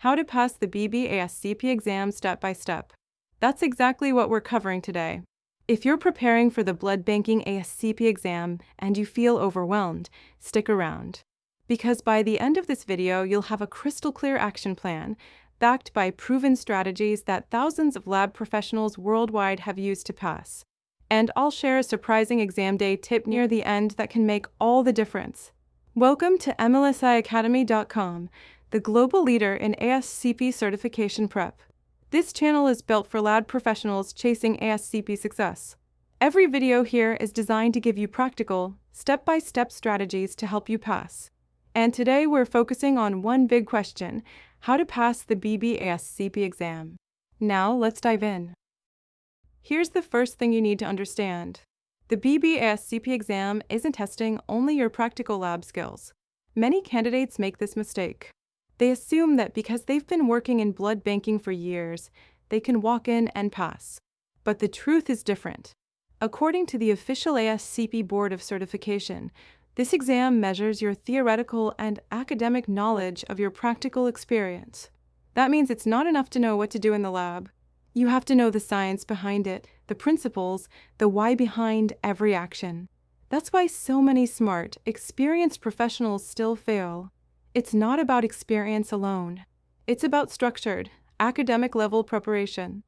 How to pass the BB ASCP exam step by step. That's exactly what we're covering today. If you're preparing for the blood banking ASCP exam and you feel overwhelmed, stick around. Because by the end of this video, you'll have a crystal clear action plan, backed by proven strategies that thousands of lab professionals worldwide have used to pass. And I'll share a surprising exam day tip near the end that can make all the difference. Welcome to mlsiacademy.com, the global leader in ASCP certification prep. This channel is built for lab professionals chasing ASCP success. Every video here is designed to give you practical, step-by-step strategies to help you pass. And today we're focusing on one big question: how to pass the BB ASCP exam. Now let's dive in. Here's the first thing you need to understand. The BB ASCP exam isn't testing only your practical lab skills. Many candidates make this mistake. They assume that because they've been working in blood banking for years, they can walk in and pass. But the truth is different. According to the official ASCP Board of Certification, this exam measures your theoretical and academic knowledge of your practical experience. That means it's not enough to know what to do in the lab. You have to know the science behind it, the principles, the why behind every action. That's why so many smart, experienced professionals still fail. It's not about experience alone. It's about structured, academic-level preparation.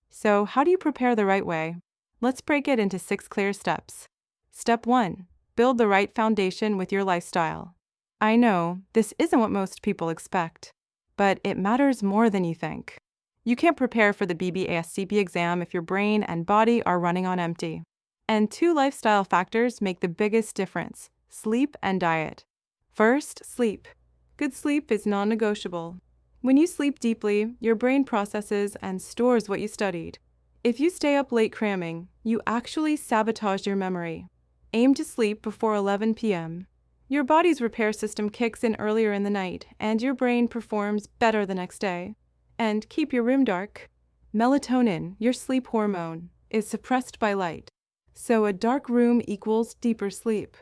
So, how do you prepare the right way? Let's break it into 6 clear steps. Step 1. Build the right foundation with your lifestyle. I know, this isn't what most people expect, but it matters more than you think. You can't prepare for the BB ASCP exam if your brain and body are running on empty. And 2 lifestyle factors make the biggest difference: sleep and diet. First, sleep. Good sleep is non-negotiable. When you sleep deeply, your brain processes and stores what you studied. If you stay up late cramming, you actually sabotage your memory. Aim to sleep before 11 p.m. Your body's repair system kicks in earlier in the night, and your brain performs better the next day. And keep your room dark. Melatonin, your sleep hormone, is suppressed by light, so a dark room equals deeper sleep.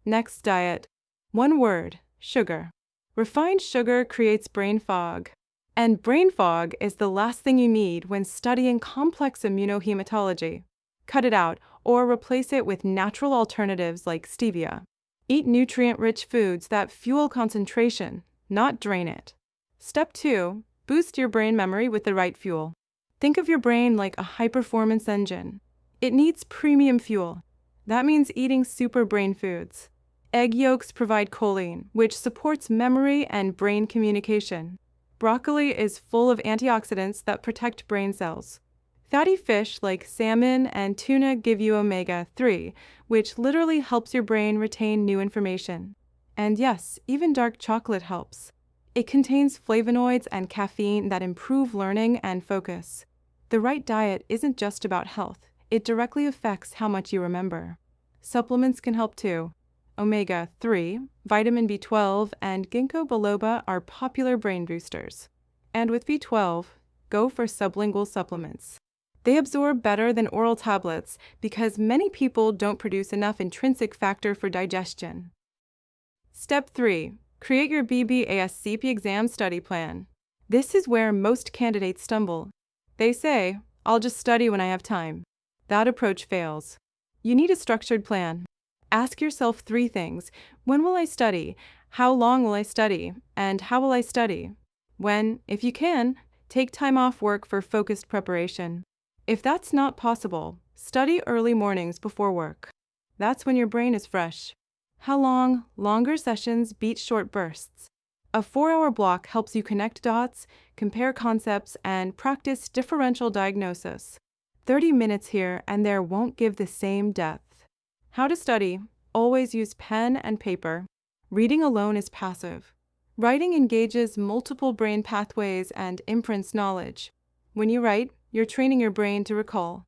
Next, diet. One word: sugar. Refined sugar creates brain fog. And brain fog is the last thing you need when studying complex immunohematology. Cut it out or replace it with natural alternatives like stevia. Eat nutrient-rich foods that fuel concentration, not drain it. Step 2. Boost your brain memory with the right fuel. Think of your brain like a high-performance engine. It needs premium fuel. That means eating super brain foods. Egg yolks provide choline, which supports memory and brain communication. Broccoli is full of antioxidants that protect brain cells. Fatty fish like salmon and tuna give you omega-3, which literally helps your brain retain new information. And yes, even dark chocolate helps. It contains flavonoids and caffeine that improve learning and focus. The right diet isn't just about health. It directly affects how much you remember. Supplements can help too. Omega-3, vitamin B12, and ginkgo biloba are popular brain boosters. And with B12, go for sublingual supplements. They absorb better than oral tablets because many people don't produce enough intrinsic factor for digestion. Step 3. Create your BB ASCP exam study plan. This is where most candidates stumble. They say, "I'll just study when I have time." That approach fails. You need a structured plan. Ask yourself 3 things. When will I study? How long will I study? And how will I study? When, if you can, take time off work for focused preparation. If that's not possible, study early mornings before work. That's when your brain is fresh. How long? Longer sessions beat short bursts. A 4-hour block helps you connect dots, compare concepts, and practice differential diagnosis. 30 minutes here and there won't give the same depth. How to study. Always use pen and paper. Reading alone is passive. Writing engages multiple brain pathways and imprints knowledge. When you write, you're training your brain to recall.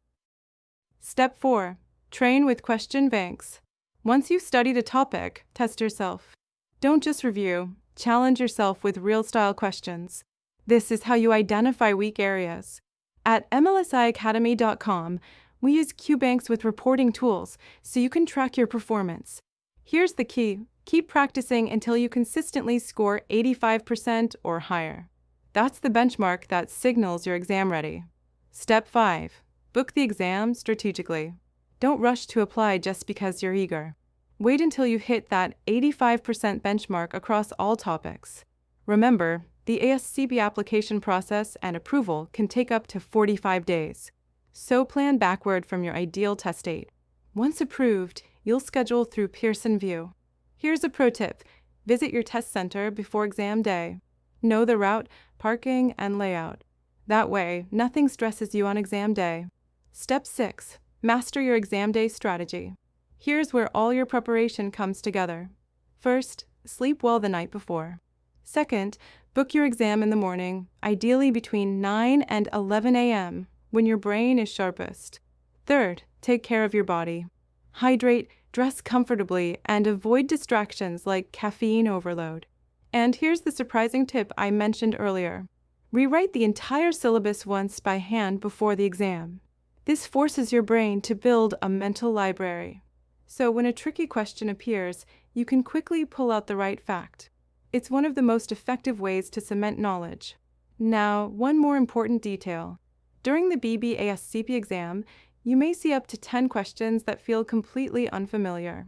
Step 4. Train with question banks. Once you've studied a topic, test yourself. Don't just review. Challenge yourself with real-style questions. This is how you identify weak areas. At mlsiacademy.com, we use QBanks with reporting tools so you can track your performance. Here's the key: Keep practicing until you consistently score 85% or higher. That's the benchmark that signals you're exam ready. Step 5. Book the exam strategically. Don't rush to apply just because you're eager. Wait until you hit that 85% benchmark across all topics. Remember, the ASCP application process and approval can take up to 45 days. So plan backward from your ideal test date. Once approved, you'll schedule through Pearson VUE. Here's a pro tip. Visit your test center before exam day. Know the route, parking, and layout. That way, nothing stresses you on exam day. Step 6. Master your exam day strategy. Here's where all your preparation comes together. First, sleep well the night before. Second, book your exam in the morning, ideally between 9 and 11 a.m., when your brain is sharpest. Third, take care of your body. Hydrate, dress comfortably, and avoid distractions like caffeine overload. And here's the surprising tip I mentioned earlier. Rewrite the entire syllabus once by hand before the exam. This forces your brain to build a mental library. So when a tricky question appears, you can quickly pull out the right fact. It's one of the most effective ways to cement knowledge. Now, one more important detail. During the BB ASCP exam, you may see up to 10 questions that feel completely unfamiliar.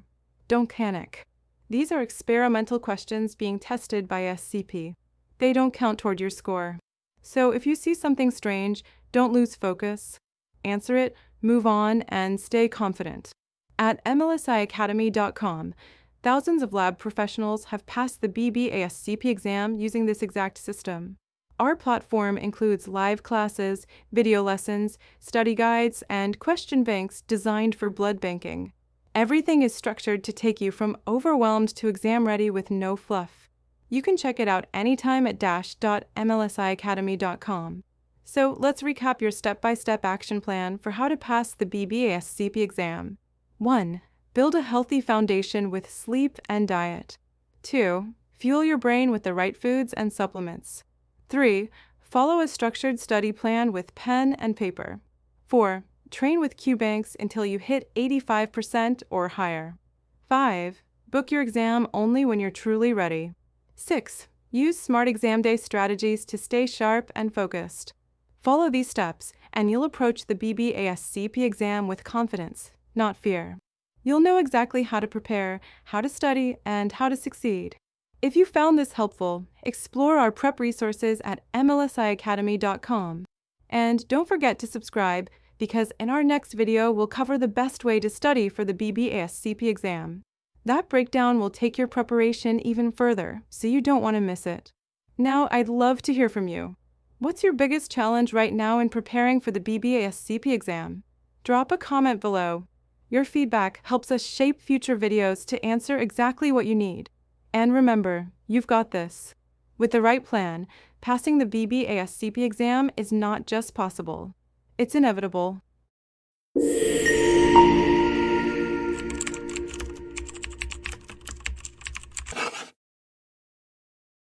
Don't panic. These are experimental questions being tested by ASCP. They don't count toward your score. So if you see something strange, don't lose focus. Answer it, move on, and stay confident. At mlsiacademy.com, thousands of lab professionals have passed the BB ASCP exam using this exact system. Our platform includes live classes, video lessons, study guides, and question banks designed for blood banking. Everything is structured to take you from overwhelmed to exam ready with no fluff. You can check it out anytime at dash.mlsiacademy.com. So let's recap your step-by-step action plan for how to pass the BB ASCP exam. 1. Build a healthy foundation with sleep and diet. 2. Fuel your brain with the right foods and supplements. 3. Follow a structured study plan with pen and paper. 4. Train with Q banks until you hit 85% or higher. 5. Book your exam only when you're truly ready. 6. Use smart exam day strategies to stay sharp and focused. Follow these steps, and you'll approach the BB ASCP exam with confidence, not fear. You'll know exactly how to prepare, how to study, and how to succeed. If you found this helpful, explore our prep resources at mlsiacademy.com. And don't forget to subscribe, because in our next video we'll cover the best way to study for the BB ASCP exam. That breakdown will take your preparation even further, so you don't want to miss it. Now, I'd love to hear from you. What's your biggest challenge right now in preparing for the BB ASCP exam? Drop a comment below. Your feedback helps us shape future videos to answer exactly what you need. And remember, you've got this. With the right plan, passing the BB ASCP exam is not just possible. It's inevitable.